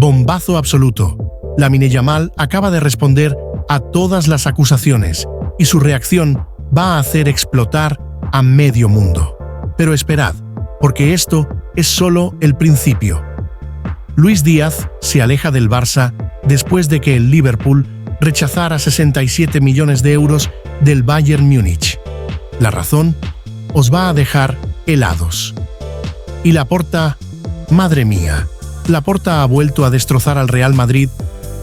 Bombazo absoluto. Lamine Yamal acaba de responder a todas las acusaciones y su reacción va a hacer explotar a medio mundo. Pero esperad, porque esto es solo el principio. Luis Díaz se aleja del Barça después de que el Liverpool rechazara 67 millones de euros del Bayern Múnich. La razón os va a dejar helados. Y Laporta, madre mía, Laporta ha vuelto a destrozar al Real Madrid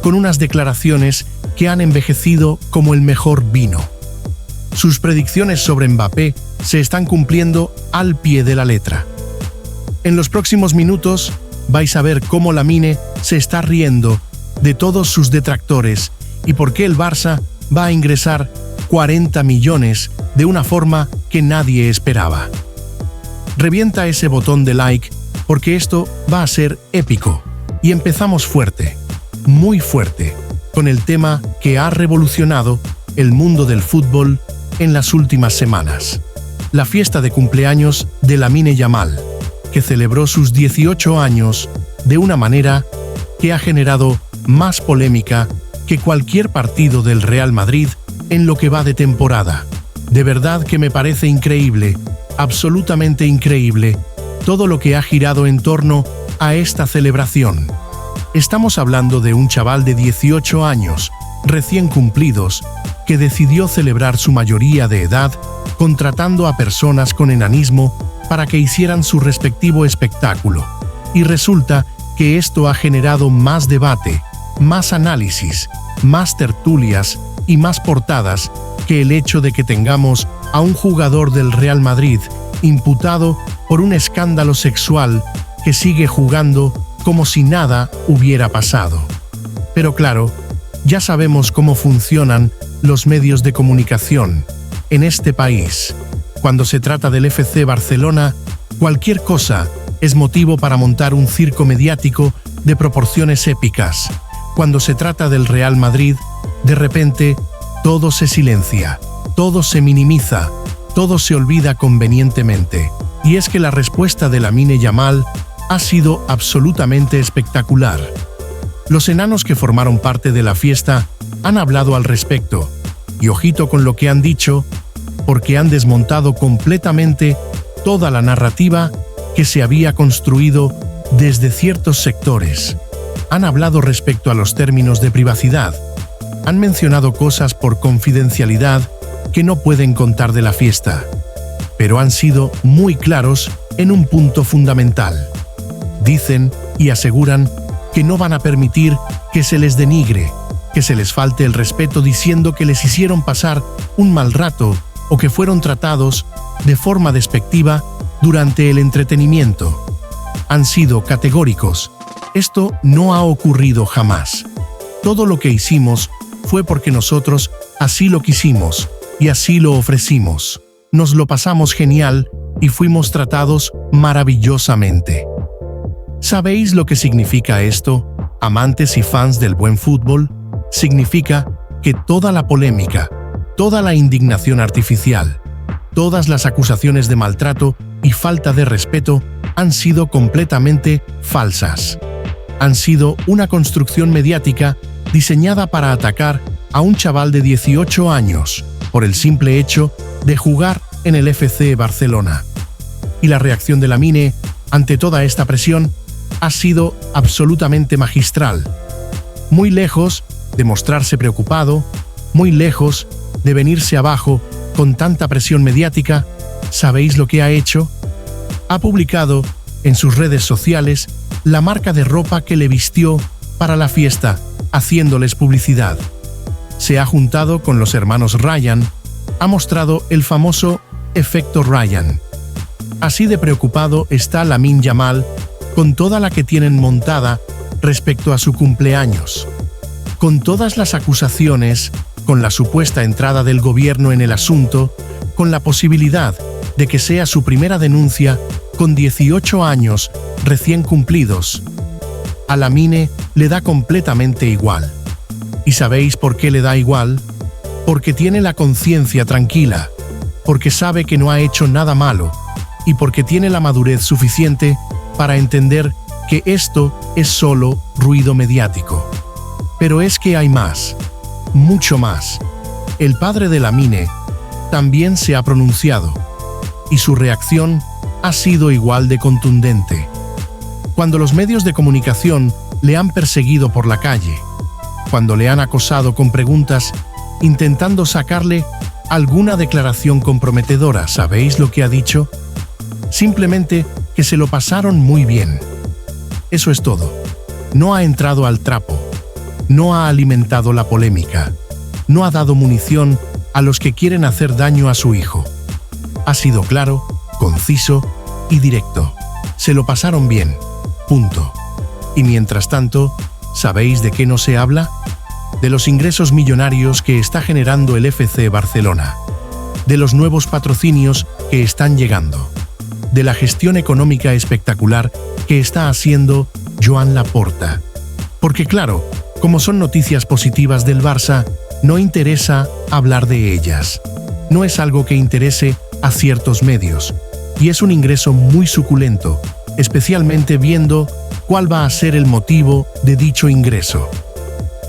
con unas declaraciones que han envejecido como el mejor vino. Sus predicciones sobre Mbappé se están cumpliendo al pie de la letra. En los próximos minutos vais a ver cómo Lamine se está riendo de todos sus detractores y por qué el Barça va a ingresar 40 millones de una forma que nadie esperaba. Revienta ese botón de like porque esto va a ser épico. Y empezamos fuerte, muy fuerte, con el tema que ha revolucionado el mundo del fútbol en las últimas semanas. La fiesta de cumpleaños de Lamine Yamal, que celebró sus 18 años de una manera que ha generado más polémica que cualquier partido del Real Madrid en lo que va de temporada. De verdad que me parece increíble, absolutamente increíble, todo lo que ha girado en torno a esta celebración. Estamos hablando de un chaval de 18 años, recién cumplidos, que decidió celebrar su mayoría de edad contratando a personas con enanismo para que hicieran su respectivo espectáculo. Y resulta que esto ha generado más debate, más análisis, más tertulias y más portadas que el hecho de que tengamos a un jugador del Real Madrid imputado por un escándalo sexual que sigue jugando como si nada hubiera pasado. Pero claro, ya sabemos cómo funcionan los medios de comunicación en este país. Cuando se trata del FC Barcelona, cualquier cosa es motivo para montar un circo mediático de proporciones épicas. Cuando se trata del Real Madrid, de repente, todo se silencia, todo se minimiza, todo se olvida convenientemente. Y es que la respuesta de Lamine Yamal ha sido absolutamente espectacular. Los enanos que formaron parte de la fiesta han hablado al respecto, y ojito con lo que han dicho, porque han desmontado completamente toda la narrativa que se había construido desde ciertos sectores. Han hablado respecto a los términos de privacidad, han mencionado cosas por confidencialidad que no pueden contar de la fiesta, pero han sido muy claros en un punto fundamental. Dicen y aseguran que no van a permitir que se les denigre, que se les falte el respeto diciendo que les hicieron pasar un mal rato o que fueron tratados de forma despectiva durante el entretenimiento. Han sido categóricos. Esto no ha ocurrido jamás. Todo lo que hicimos fue porque nosotros así lo quisimos y así lo ofrecimos. Nos lo pasamos genial y fuimos tratados maravillosamente. ¿Sabéis lo que significa esto, amantes y fans del buen fútbol? Significa que toda la polémica, toda la indignación artificial, todas las acusaciones de maltrato y falta de respeto han sido completamente falsas. Han sido una construcción mediática diseñada para atacar a un chaval de 18 años por el simple hecho de jugar en el FC Barcelona. Y la reacción de Lamine ante toda esta presión ha sido absolutamente magistral. Muy lejos de mostrarse preocupado, muy lejos de venirse abajo con tanta presión mediática, ¿sabéis lo que ha hecho? Ha publicado en sus redes sociales la marca de ropa que le vistió para la fiesta, haciéndoles publicidad. Se ha juntado con los hermanos Ryan, ha mostrado el famoso efecto Ryan. Así de preocupado está Lamine Yamal con toda la que tienen montada respecto a su cumpleaños. Con todas las acusaciones, con la supuesta entrada del gobierno en el asunto, con la posibilidad de que sea su primera denuncia con 18 años recién cumplidos. A Lamine le da completamente igual. ¿Y sabéis por qué le da igual? Porque tiene la conciencia tranquila, porque sabe que no ha hecho nada malo y porque tiene la madurez suficiente para entender que esto es solo ruido mediático. Pero es que hay más, mucho más. El padre de Lamine también se ha pronunciado, y su reacción ha sido igual de contundente. Cuando los medios de comunicación le han perseguido por la calle, cuando le han acosado con preguntas intentando sacarle alguna declaración comprometedora, ¿sabéis lo que ha dicho? Simplemente que se lo pasaron muy bien. Eso es todo. No ha entrado al trapo, no ha alimentado la polémica, no ha dado munición a los que quieren hacer daño a su hijo. Ha sido claro, conciso y directo. Se lo pasaron bien. Punto. Y mientras tanto, ¿sabéis de qué no se habla? De los ingresos millonarios que está generando el FC Barcelona, de los nuevos patrocinios que están llegando, de la gestión económica espectacular que está haciendo Joan Laporta. Porque claro, como son noticias positivas del Barça, no interesa hablar de ellas. No es algo que interese a ciertos medios, y es un ingreso muy suculento, especialmente viendo cuál va a ser el motivo de dicho ingreso.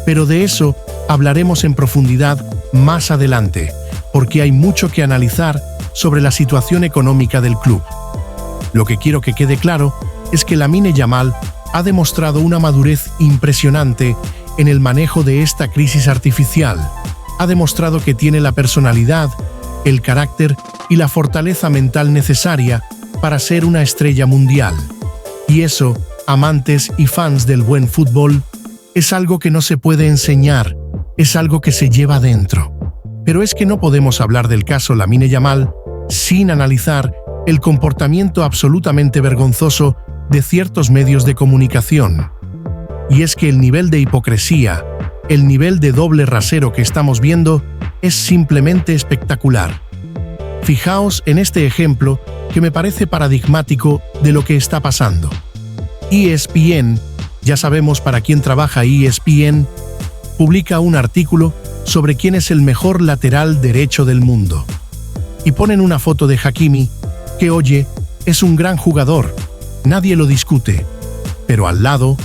Pero de eso hablaremos en profundidad más adelante, porque hay mucho que analizar sobre la situación económica del club. Lo que quiero que quede claro es que Lamine Yamal ha demostrado una madurez impresionante en el manejo de esta crisis artificial. Ha demostrado que tiene la personalidad, el carácter y la fortaleza mental necesaria para ser una estrella mundial. Y eso, amantes y fans del buen fútbol, es algo que no se puede enseñar, es algo que se lleva dentro. Pero es que no podemos hablar del caso Lamine Yamal sin analizar el comportamiento absolutamente vergonzoso de ciertos medios de comunicación. Y es que el nivel de hipocresía, el nivel de doble rasero que estamos viendo es simplemente espectacular. Fijaos en este ejemplo que me parece paradigmático de lo que está pasando. ESPN, ya sabemos para quién trabaja ESPN, publica un artículo sobre quién es el mejor lateral derecho del mundo. Y ponen una foto de Hakimi, que oye, es un gran jugador, nadie lo discute. Pero al lado,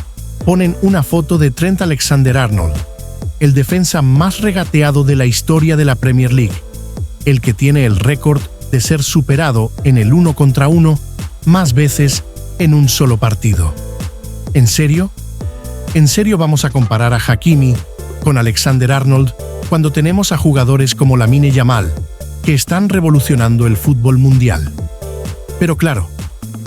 ponen una foto de Trent Alexander-Arnold, el defensa más regateado de la historia de la Premier League, el que tiene el récord de ser superado en el 1 contra 1 más veces en un solo partido. ¿En serio? ¿En serio vamos a comparar a Hakimi con Alexander-Arnold cuando tenemos a jugadores como Lamine Yamal, que están revolucionando el fútbol mundial? Pero claro,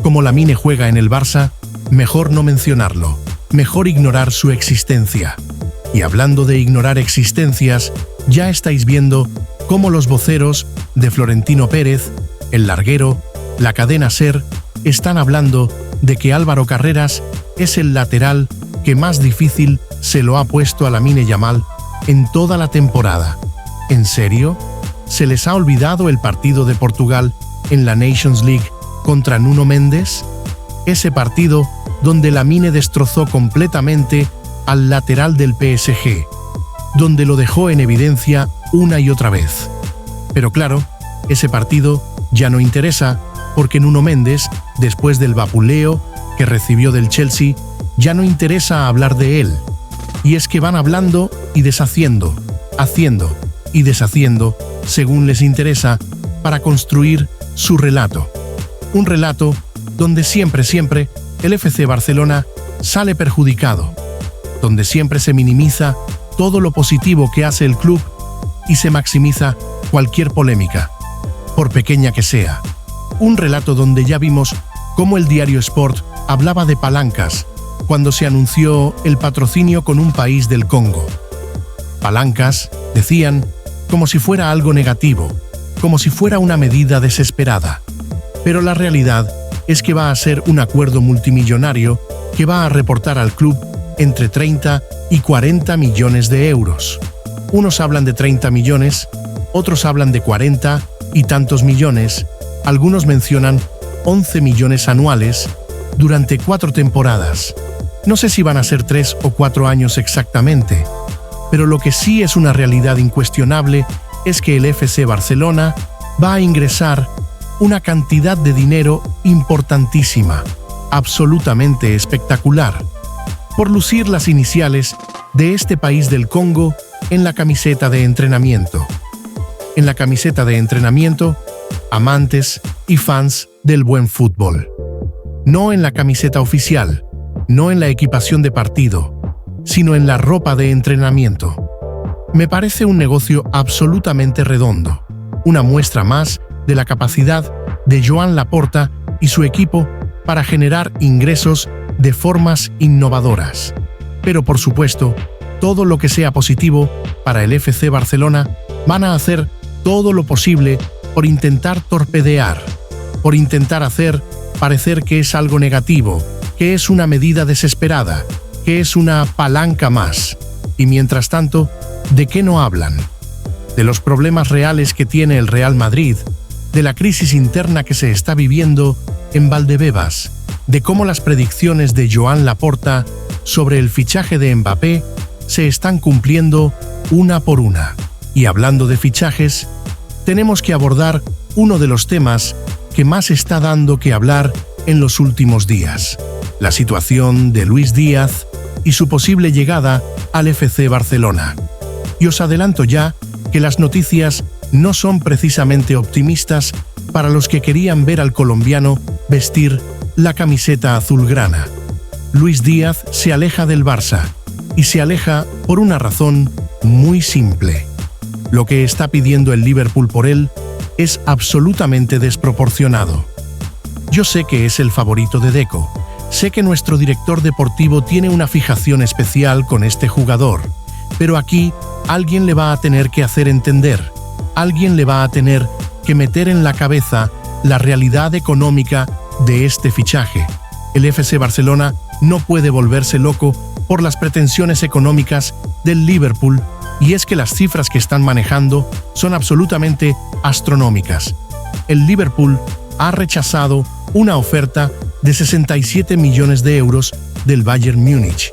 como Lamine juega en el Barça, mejor no mencionarlo, mejor ignorar su existencia. Y hablando de ignorar existencias, ya estáis viendo cómo los voceros de Florentino Pérez, El Larguero, la cadena SER, están hablando de que Álvaro Carreras es el lateral que más difícil se lo ha puesto a Lamine Yamal en toda la temporada. ¿En serio? ¿Se les ha olvidado el partido de Portugal en la Nations League contra Nuno Mendes? Ese partido donde Lamine destrozó completamente al lateral del PSG, donde lo dejó en evidencia una y otra vez. Pero claro, ese partido ya no interesa porque Nuno Mendes, después del vapuleo que recibió del Chelsea, ya no interesa hablar de él. Y es que van hablando y deshaciendo, haciendo y deshaciendo según les interesa para construir su relato. Un relato donde siempre el FC Barcelona sale perjudicado, donde siempre se minimiza todo lo positivo que hace el club y se maximiza cualquier polémica, por pequeña que sea. Un relato donde ya vimos cómo el diario Sport hablaba de palancas cuando se anunció el patrocinio con un país del Congo. Palancas, decían, como si fuera algo negativo, como si fuera una medida desesperada. Pero la realidad es que va a ser un acuerdo multimillonario que va a reportar al club entre 30 y 40 millones de euros. Unos hablan de 30 millones, otros hablan de 40 y tantos millones, algunos mencionan 11 millones anuales durante 4 temporadas. No sé si van a ser 3 o 4 años exactamente, pero lo que sí es una realidad incuestionable es que el FC Barcelona va a ingresar una cantidad de dinero importantísima. absolutamente espectacular, por lucir las iniciales de este país del Congo en la camiseta de entrenamiento. En la camiseta de entrenamiento, amantes y fans del buen fútbol. No en la camiseta oficial, no en la equipación de partido, sino en la ropa de entrenamiento. Me parece un negocio absolutamente redondo, una muestra más de la capacidad de Joan Laporta y su equipo para generar ingresos de formas innovadoras. Pero por supuesto, todo lo que sea positivo para el FC Barcelona van a hacer todo lo posible por intentar torpedear, por intentar hacer parecer que es algo negativo, que es una medida desesperada, que es una palanca más. Y mientras tanto, ¿de qué no hablan? De los problemas reales que tiene el Real Madrid, de la crisis interna que se está viviendo en Valdebebas, de cómo las predicciones de Joan Laporta sobre el fichaje de Mbappé se están cumpliendo una por una. Y hablando de fichajes, tenemos que abordar uno de los temas que más está dando que hablar en los últimos días: la situación de Luis Díaz y su posible llegada al FC Barcelona. Y os adelanto ya que las noticias no son precisamente optimistas para los que querían ver al colombiano vestir la camiseta azulgrana. Luis Díaz se aleja del Barça, y se aleja por una razón muy simple. Lo que está pidiendo el Liverpool por él es absolutamente desproporcionado. Yo sé que es el favorito de Deco, sé que nuestro director deportivo tiene una fijación especial con este jugador, pero aquí alguien le va a tener que hacer entender, alguien le va a tener que meter en la cabeza la realidad económica de este fichaje. El FC Barcelona no puede volverse loco por las pretensiones económicas del Liverpool, y es que las cifras que están manejando son absolutamente astronómicas. El Liverpool ha rechazado una oferta de 67 millones de euros del Bayern Múnich.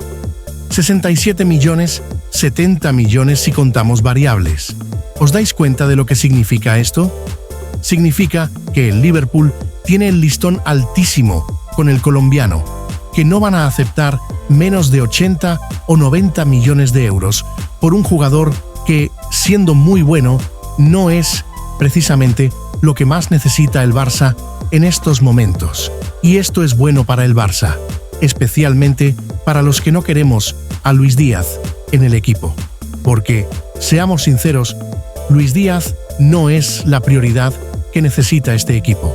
67 millones, 70 millones si contamos variables. ¿Os dais cuenta de lo que significa esto? Significa que el Liverpool tiene el listón altísimo con el colombiano, que no van a aceptar menos de 80 o 90 millones de euros por un jugador que, siendo muy bueno, no es precisamente lo que más necesita el Barça en estos momentos. Y esto es bueno para el Barça, especialmente para los que no queremos a Luis Díaz en el equipo. Porque, seamos sinceros, Luis Díaz no es la prioridad que necesita este equipo.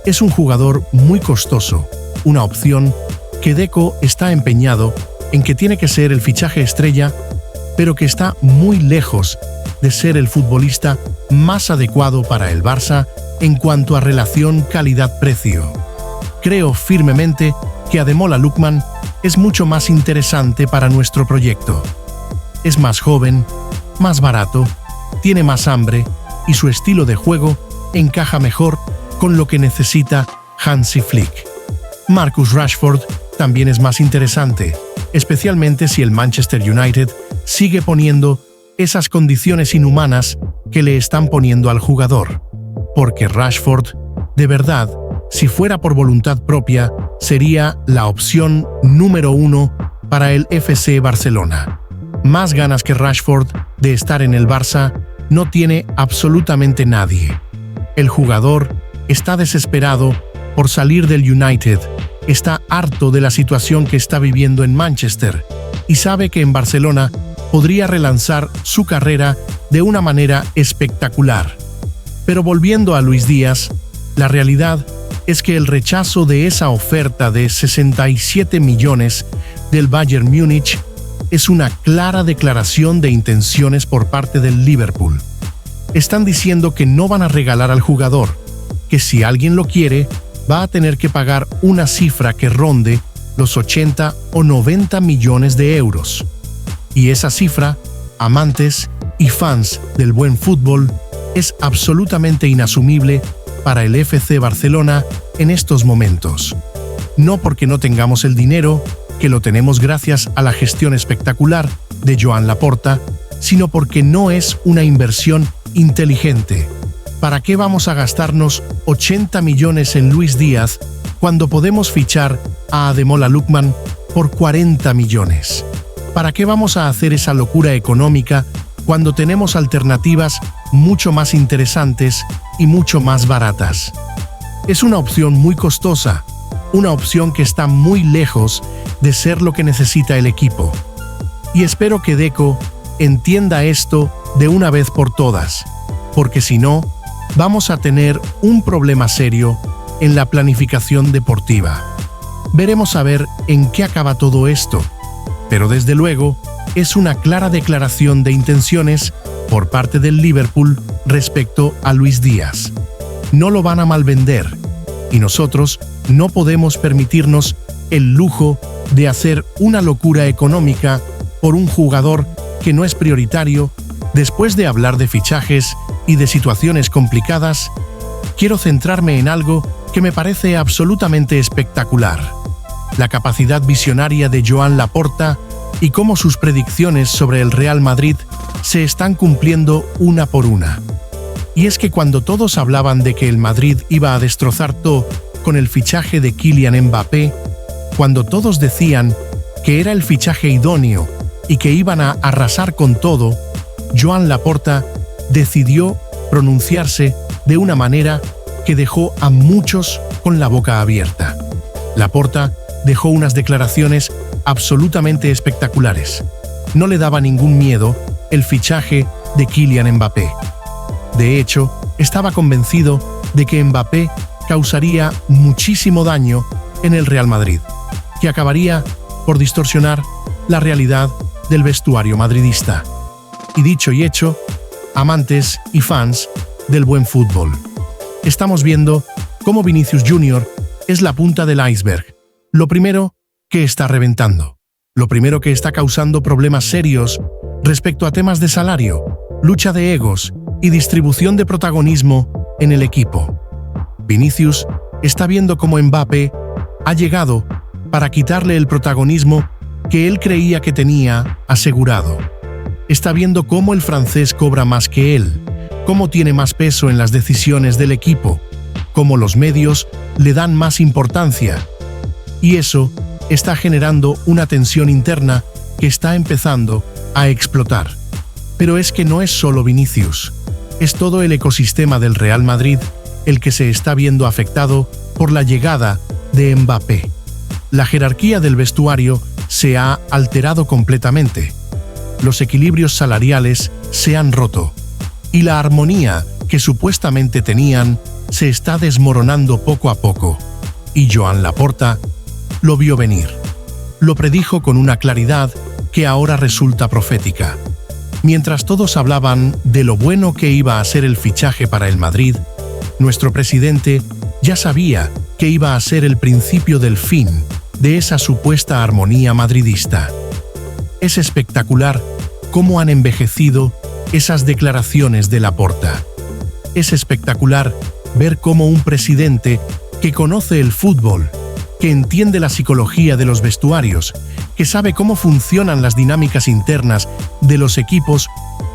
Es un jugador muy costoso, una opción que Deco está empeñado en que tiene que ser el fichaje estrella, pero que está muy lejos de ser el futbolista más adecuado para el Barça en cuanto a relación calidad-precio. Creo firmemente que Ademola Lookman es mucho más interesante para nuestro proyecto. Es más joven, más barato, tiene más hambre y su estilo de juego encaja mejor con lo que necesita Hansi Flick. Marcus Rashford también es más interesante, especialmente si el Manchester United sigue poniendo esas condiciones inhumanas que le están poniendo al jugador. Porque Rashford, de verdad, si fuera por voluntad propia, sería la opción número 1 para el FC Barcelona. Más ganas que Rashford de estar en el Barça no tiene absolutamente nadie. El jugador está desesperado por salir del United, está harto de la situación que está viviendo en Manchester y sabe que en Barcelona podría relanzar su carrera de una manera espectacular. Pero volviendo a Luis Díaz, la realidad es que el rechazo de esa oferta de 67 millones del Bayern Múnich es una clara declaración de intenciones por parte del Liverpool. Están diciendo que no van a regalar al jugador, que si alguien lo quiere, va a tener que pagar una cifra que ronde los 80 o 90 millones de euros. Y esa cifra, amantes y fans del buen fútbol, es absolutamente inasumible para el FC Barcelona en estos momentos. No porque no tengamos el dinero, que lo tenemos gracias a la gestión espectacular de Joan Laporta, sino porque no es una inversión inteligente. ¿Para qué vamos a gastarnos 80 millones en Luis Díaz cuando podemos fichar a Ademola Lookman por 40 millones? ¿Para qué vamos a hacer esa locura económica cuando tenemos alternativas mucho más interesantes y mucho más baratas? Es una opción muy costosa, una opción que está muy lejos de ser lo que necesita el equipo. Y espero que Deco entienda esto de una vez por todas, porque si no, vamos a tener un problema serio en la planificación deportiva. Veremos a ver en qué acaba todo esto, pero desde luego es una clara declaración de intenciones por parte del Liverpool respecto a Luis Díaz. No lo van a malvender, y nosotros no podemos permitirnos el lujo de hacer una locura económica por un jugador que no es prioritario. Después de hablar de fichajes y de situaciones complicadas, quiero centrarme en algo que me parece absolutamente espectacular: la capacidad visionaria de Joan Laporta y cómo sus predicciones sobre el Real Madrid se están cumpliendo una por una. Y es que cuando todos hablaban de que el Madrid iba a destrozar todo con el fichaje de Kylian Mbappé, cuando todos decían que era el fichaje idóneo y que iban a arrasar con todo, Joan Laporta decidió pronunciarse de una manera que dejó a muchos con la boca abierta. Laporta dejó unas declaraciones absolutamente espectaculares. No le daba ningún miedo el fichaje de Kylian Mbappé. De hecho, estaba convencido de que Mbappé causaría muchísimo daño en el Real Madrid, que acabaría por distorsionar la realidad del vestuario madridista. Y dicho y hecho, amantes y fans del buen fútbol, estamos viendo cómo Vinicius Junior es la punta del iceberg, lo primero que está reventando, lo primero que está causando problemas serios respecto a temas de salario, lucha de egos y distribución de protagonismo en el equipo. Vinicius está viendo cómo Mbappé ha llegado para quitarle el protagonismo que él creía que tenía asegurado. Está viendo cómo el francés cobra más que él, cómo tiene más peso en las decisiones del equipo, cómo los medios le dan más importancia. Y eso está generando una tensión interna que está empezando a explotar. Pero es que no es solo Vinicius, es todo el ecosistema del Real Madrid el que se está viendo afectado por la llegada de Mbappé. La jerarquía del vestuario se ha alterado completamente. Los equilibrios salariales se han roto y la armonía que supuestamente tenían se está desmoronando poco a poco. Y Joan Laporta lo vio venir. Lo predijo con una claridad que ahora resulta profética. Mientras todos hablaban de lo bueno que iba a ser el fichaje para el Madrid, nuestro presidente ya sabía que iba a ser el principio del fin de esa supuesta armonía madridista. Es espectacular cómo han envejecido esas declaraciones de Laporta. Es espectacular ver cómo un presidente que conoce el fútbol, que entiende la psicología de los vestuarios, que sabe cómo funcionan las dinámicas internas de los equipos,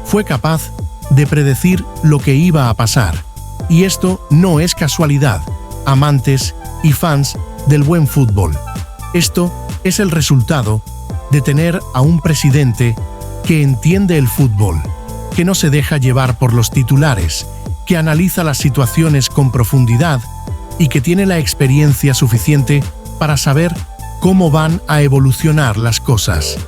fue capaz de predecir lo que iba a pasar. Y esto no es casualidad, amantes y fans del buen fútbol. Esto es el resultado de tener a un presidente que entiende el fútbol, que no se deja llevar por los titulares, que analiza las situaciones con profundidad y que tiene la experiencia suficiente para saber cómo van a evolucionar las cosas.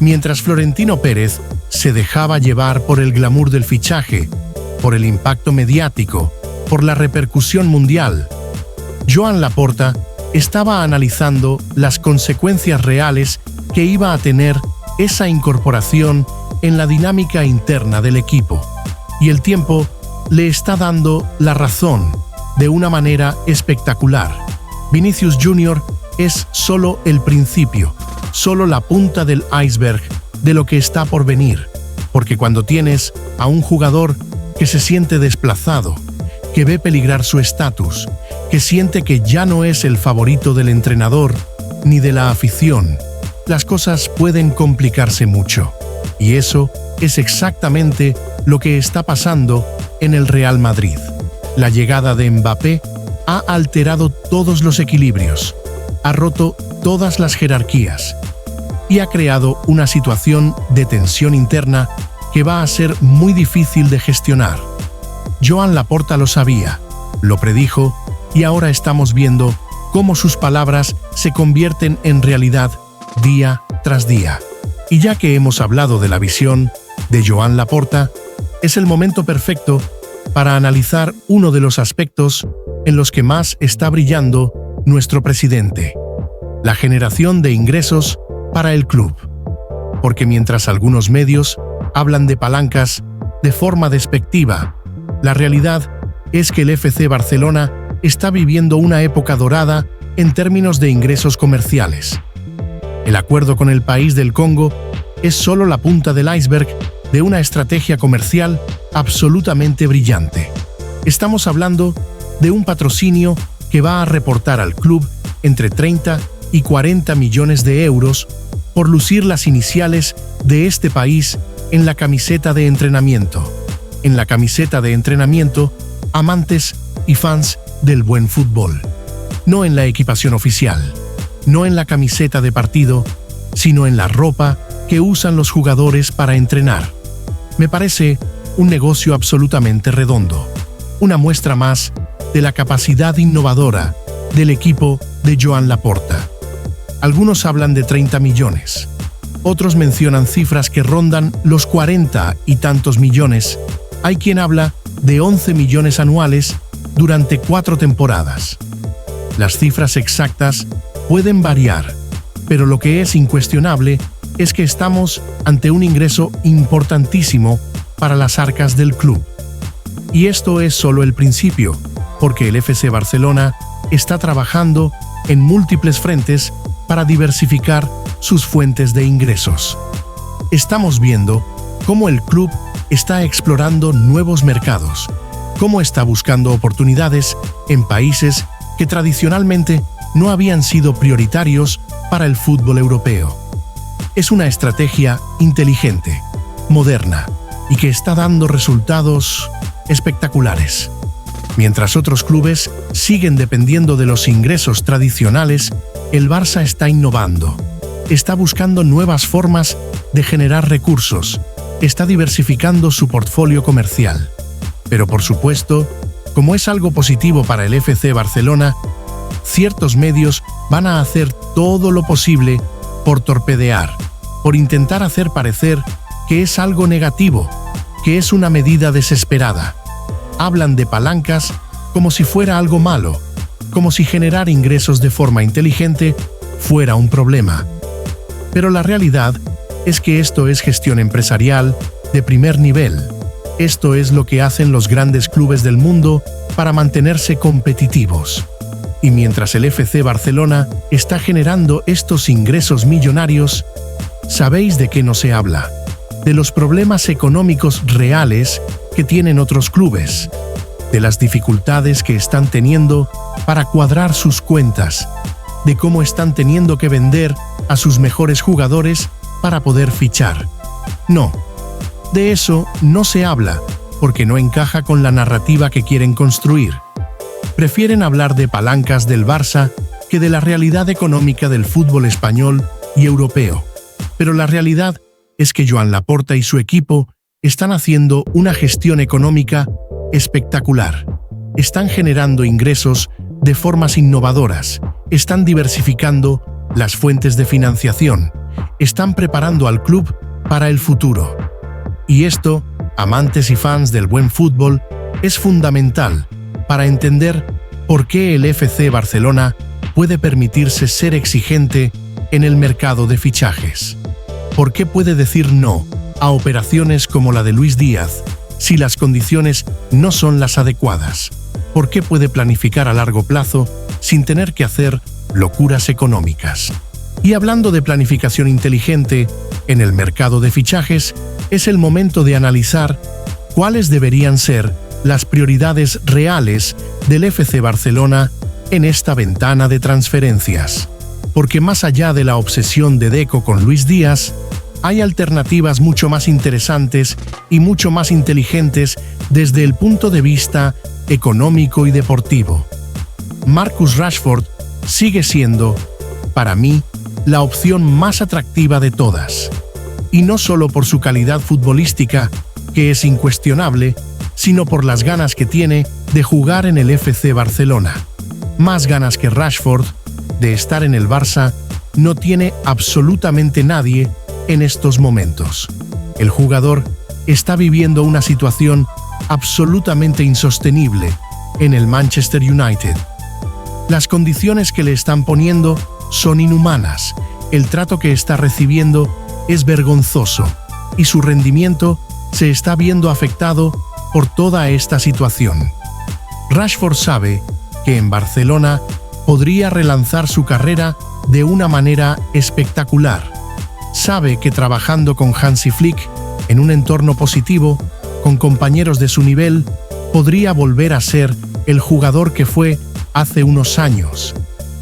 Mientras Florentino Pérez se dejaba llevar por el glamour del fichaje, por el impacto mediático, por la repercusión mundial, Joan Laporta estaba analizando las consecuencias reales que iba a tener esa incorporación en la dinámica interna del equipo. Y el tiempo le está dando la razón de una manera espectacular. Vinicius Junior es solo el principio, solo la punta del iceberg de lo que está por venir, porque cuando tienes a un jugador que se siente desplazado, que ve peligrar su estatus, que siente que ya no es el favorito del entrenador ni de la afición, las cosas pueden complicarse mucho. Y eso es exactamente lo que está pasando en el Real Madrid. La llegada de Mbappé ha alterado todos los equilibrios, ha roto todas las jerarquías y ha creado una situación de tensión interna que va a ser muy difícil de gestionar. Joan Laporta lo sabía, lo predijo y ahora estamos viendo cómo sus palabras se convierten en realidad día tras día. Y ya que hemos hablado de la visión de Joan Laporta, es el momento perfecto para analizar uno de los aspectos en los que más está brillando nuestro presidente: la generación de ingresos para el club. Porque mientras algunos medios hablan de palancas de forma despectiva, la realidad es que el FC Barcelona está viviendo una época dorada en términos de ingresos comerciales. El acuerdo con el país del Congo es solo la punta del iceberg de una estrategia comercial absolutamente brillante. Estamos hablando de un patrocinio que va a reportar al club entre 30 y 40 millones de euros por lucir las iniciales de este país en la camiseta de entrenamiento. En la camiseta de entrenamiento, amantes y fans del buen fútbol. No en la equipación oficial, no en la camiseta de partido, sino en la ropa que usan los jugadores para entrenar. Me parece un negocio absolutamente redondo, una muestra más de la capacidad innovadora del equipo de Joan Laporta. Algunos hablan de 30 millones, otros mencionan cifras que rondan los 40 y tantos millones. Hay quien habla de 11 millones anuales durante 4 temporadas. Las cifras exactas pueden variar, pero lo que es incuestionable es que estamos ante un ingreso importantísimo para las arcas del club. Y esto es solo el principio, porque el FC Barcelona está trabajando en múltiples frentes para diversificar sus fuentes de ingresos. Estamos viendo cómo el club está explorando nuevos mercados, cómo está buscando oportunidades en países que tradicionalmente no habían sido prioritarios para el fútbol europeo. Es una estrategia inteligente, moderna y que está dando resultados espectaculares. Mientras otros clubes siguen dependiendo de los ingresos tradicionales, el Barça está innovando, está buscando nuevas formas de generar recursos, está diversificando su portfolio comercial. Pero por supuesto, como es algo positivo para el FC Barcelona, ciertos medios van a hacer todo lo posible por torpedear, por intentar hacer parecer que es algo negativo, que es una medida desesperada. Hablan de palancas como si fuera algo malo, como si generar ingresos de forma inteligente fuera un problema. Pero la realidad es que esto es gestión empresarial de primer nivel. Esto es lo que hacen los grandes clubes del mundo para mantenerse competitivos. Y mientras el FC Barcelona está generando estos ingresos millonarios, ¿sabéis de qué no se habla? De los problemas económicos reales que tienen otros clubes, de las dificultades que están teniendo para cuadrar sus cuentas, de cómo están teniendo que vender a sus mejores jugadores para poder fichar. No, de eso no se habla, porque no encaja con la narrativa que quieren construir. Prefieren hablar de palancas del Barça que de la realidad económica del fútbol español y europeo. Pero la realidad es que Joan Laporta y su equipo están haciendo una gestión económica espectacular. Están generando ingresos de formas innovadoras, están diversificando las fuentes de financiación, están preparando al club para el futuro. Y esto, amantes y fans del buen fútbol, es fundamental para entender por qué el FC Barcelona puede permitirse ser exigente en el mercado de fichajes. ¿Por qué puede decir no a operaciones como la de Luis Díaz si las condiciones no son las adecuadas? ¿Por qué puede planificar a largo plazo sin tener que hacer locuras económicas? Y hablando de planificación inteligente en el mercado de fichajes, es el momento de analizar cuáles deberían ser las prioridades reales del FC Barcelona en esta ventana de transferencias. Porque más allá de la obsesión de Deco con Luis Díaz, hay alternativas mucho más interesantes y mucho más inteligentes desde el punto de vista económico y deportivo. Marcus Rashford sigue siendo, para mí, la opción más atractiva de todas. Y no solo por su calidad futbolística, que es incuestionable, sino por las ganas que tiene de jugar en el FC Barcelona. Más ganas que Rashford de estar en el Barça no tiene absolutamente nadie en estos momentos. El jugador está viviendo una situación absolutamente insostenible en el Manchester United. Las condiciones que le están poniendo son inhumanas, el trato que está recibiendo es vergonzoso y su rendimiento se está viendo afectado por toda esta situación. Rashford sabe que en Barcelona podría relanzar su carrera de una manera espectacular. Sabe que trabajando con Hansi Flick en un entorno positivo, con compañeros de su nivel, podría volver a ser el jugador que fue hace unos años.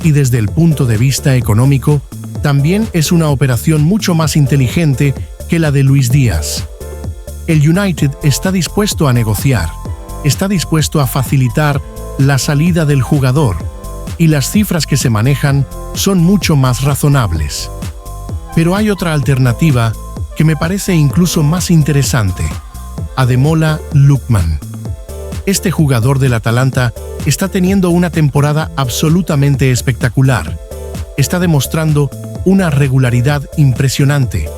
Y desde el punto de vista económico, también es una operación mucho más inteligente que la de Luis Díaz. El United está dispuesto a negociar, está dispuesto a facilitar la salida del jugador, y las cifras que se manejan son mucho más razonables. Pero hay otra alternativa que me parece incluso más interesante: Ademola Lookman. Este jugador del Atalanta está teniendo una temporada absolutamente espectacular. Está demostrando una regularidad impresionante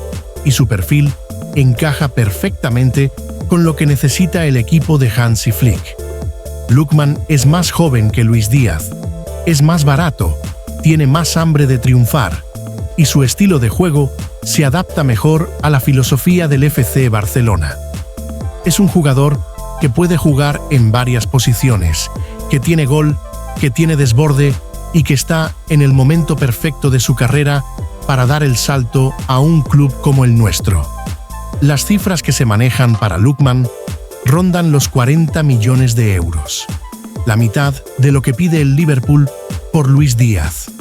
y su perfil encaja perfectamente con lo que necesita el equipo de Hansi Flick. Lookman es más joven que Luis Díaz, es más barato, tiene más hambre de triunfar y su estilo de juego se adapta mejor a la filosofía del FC Barcelona. Es un jugador que puede jugar en varias posiciones, que tiene gol, que tiene desborde y que está en el momento perfecto de su carrera para dar el salto a un club como el nuestro. Las cifras que se manejan para Lookman rondan los 40 millones de euros, la mitad de lo que pide el Liverpool por Luis Díaz.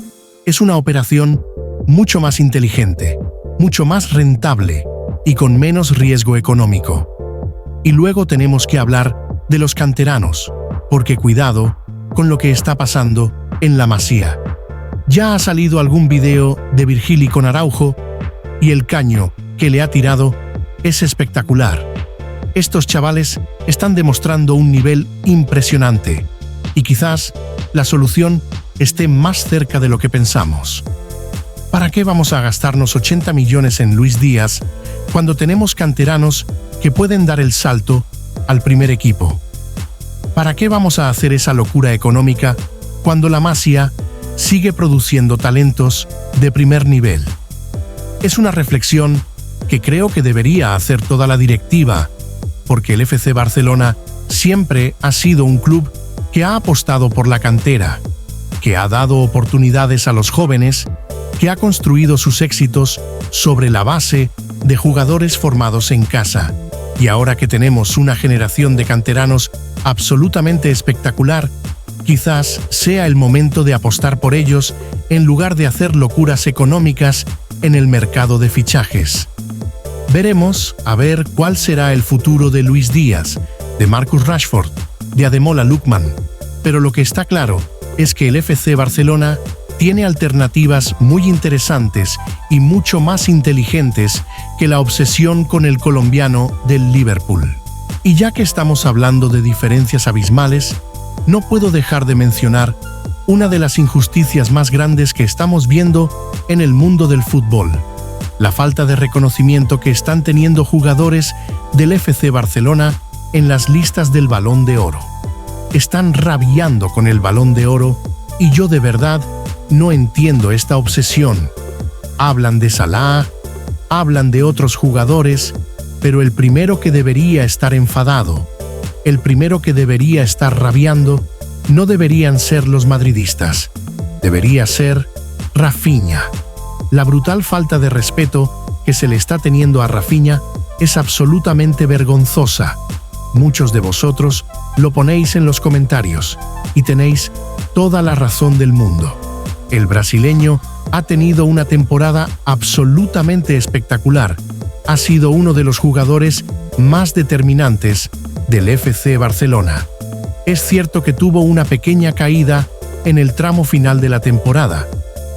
Es una operación mucho más inteligente, mucho más rentable y con menos riesgo económico. Y luego tenemos que hablar de los canteranos, porque cuidado con lo que está pasando en la Masía. Ya ha salido algún video de Virgili con Araujo y el caño que le ha tirado es espectacular. Estos chavales están demostrando un nivel impresionante y quizás la solución esté más cerca de lo que pensamos. ¿Para qué vamos a gastarnos 80 millones en Luis Díaz cuando tenemos canteranos que pueden dar el salto al primer equipo? ¿Para qué vamos a hacer esa locura económica cuando la Masía sigue produciendo talentos de primer nivel? Es una reflexión que creo que debería hacer toda la directiva, porque el FC Barcelona siempre ha sido un club que ha apostado por la cantera, que ha dado oportunidades a los jóvenes, que ha construido sus éxitos sobre la base de jugadores formados en casa. Y ahora que tenemos una generación de canteranos absolutamente espectacular, quizás sea el momento de apostar por ellos en lugar de hacer locuras económicas en el mercado de fichajes. Veremos a ver cuál será el futuro de Luis Díaz, de Marcus Rashford, de Ademola Lookman, pero lo que está claro es que el FC Barcelona tiene alternativas muy interesantes y mucho más inteligentes que la obsesión con el colombiano del Liverpool. Y ya que estamos hablando de diferencias abismales, no puedo dejar de mencionar una de las injusticias más grandes que estamos viendo en el mundo del fútbol: la falta de reconocimiento que están teniendo jugadores del FC Barcelona en las listas del Balón de Oro. Están rabiando con el Balón de Oro y yo de verdad no entiendo esta obsesión. Hablan de Salah, hablan de otros jugadores, pero el primero que debería estar enfadado, el primero que debería estar rabiando, no deberían ser los madridistas, debería ser Rafinha. La brutal falta de respeto que se le está teniendo a Rafinha es absolutamente vergonzosa. Muchos de vosotros lo ponéis en los comentarios y tenéis toda la razón del mundo. El brasileño ha tenido una temporada absolutamente espectacular. Ha sido uno de los jugadores más determinantes del FC Barcelona. Es cierto que tuvo una pequeña caída en el tramo final de la temporada,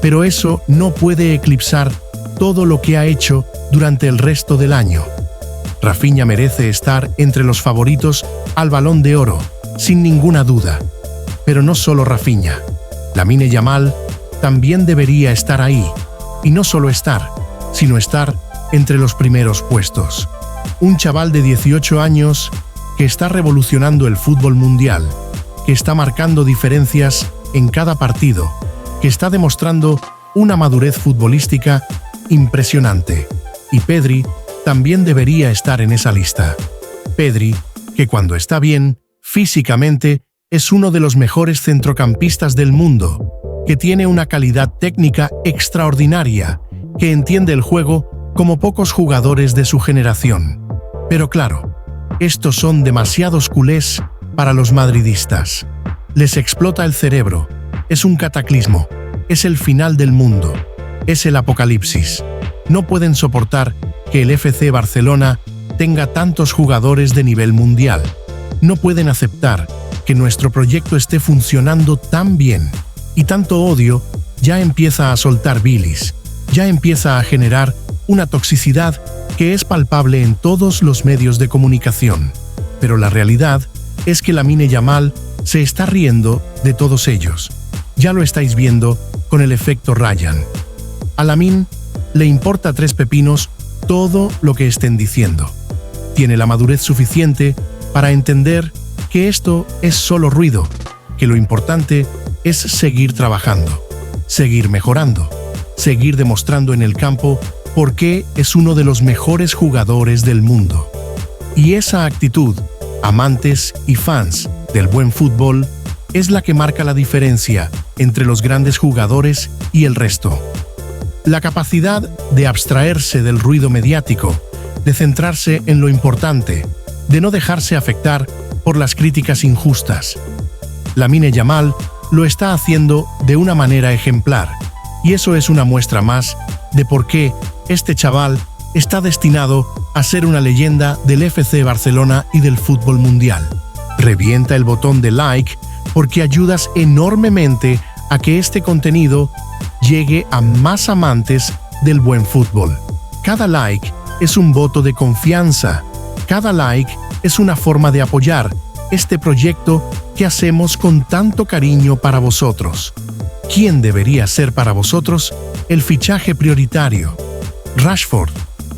pero eso no puede eclipsar todo lo que ha hecho durante el resto del año. Rafinha merece estar entre los favoritos al Balón de Oro, sin ninguna duda. Pero no solo Rafinha. Lamine Yamal también debería estar ahí. Y no solo estar, sino estar entre los primeros puestos. Un chaval de 18 años que está revolucionando el fútbol mundial, que está marcando diferencias en cada partido, que está demostrando una madurez futbolística impresionante. Y Pedri también debería estar en esa lista. Pedri, que cuando está bien, físicamente, es uno de los mejores centrocampistas del mundo, que tiene una calidad técnica extraordinaria, que entiende el juego como pocos jugadores de su generación. Pero claro, estos son demasiados culés para los madridistas. Les explota el cerebro, es un cataclismo, es el final del mundo, es el apocalipsis. No pueden soportar que el FC Barcelona tenga tantos jugadores de nivel mundial. No pueden aceptar que nuestro proyecto esté funcionando tan bien. Y tanto odio ya empieza a soltar bilis, ya empieza a generar una toxicidad que es palpable en todos los medios de comunicación. Pero la realidad es que Lamine Yamal se está riendo de todos ellos. Ya lo estáis viendo con el efecto Ryan. A Lamine le importa tres pepinos todo lo que estén diciendo. Tiene la madurez suficiente para entender que esto es solo ruido, que lo importante es seguir trabajando, seguir mejorando, seguir demostrando en el campo por qué es uno de los mejores jugadores del mundo. Y esa actitud, amantes y fans del buen fútbol, es la que marca la diferencia entre los grandes jugadores y el resto. La capacidad de abstraerse del ruido mediático, de centrarse en lo importante, de no dejarse afectar por las críticas injustas. Lamine Yamal lo está haciendo de una manera ejemplar, y eso es una muestra más de por qué este chaval está destinado a ser una leyenda del FC Barcelona y del fútbol mundial. Revienta el botón de like porque ayudas enormemente a que este contenido llegue a más amantes del buen fútbol. Cada like es un voto de confianza. Cada like es una forma de apoyar este proyecto que hacemos con tanto cariño para vosotros. ¿Quién debería ser para vosotros el fichaje prioritario? ¿Rashford,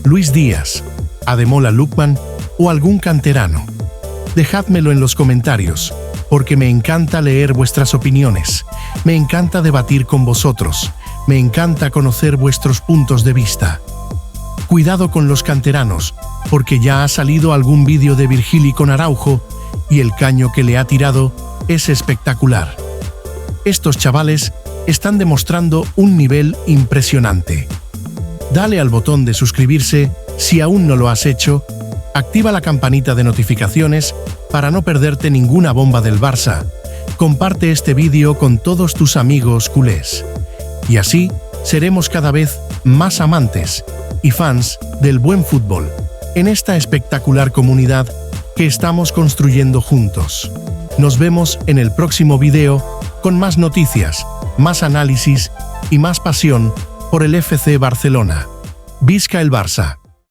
Luis Díaz, Ademola Lookman o algún canterano? Dejádmelo en los comentarios, porque me encanta leer vuestras opiniones, me encanta debatir con vosotros, me encanta conocer vuestros puntos de vista. Cuidado con los canteranos, porque ya ha salido algún vídeo de Virgili con Araujo y el caño que le ha tirado es espectacular. Estos chavales están demostrando un nivel impresionante. Dale al botón de suscribirse si aún no lo has hecho, activa la campanita de notificaciones para no perderte ninguna bomba del Barça, comparte este vídeo con todos tus amigos culés. Y así seremos cada vez más amantes y fans del buen fútbol en esta espectacular comunidad que estamos construyendo juntos. Nos vemos en el próximo video con más noticias, más análisis y más pasión por el FC Barcelona. ¡Visca el Barça!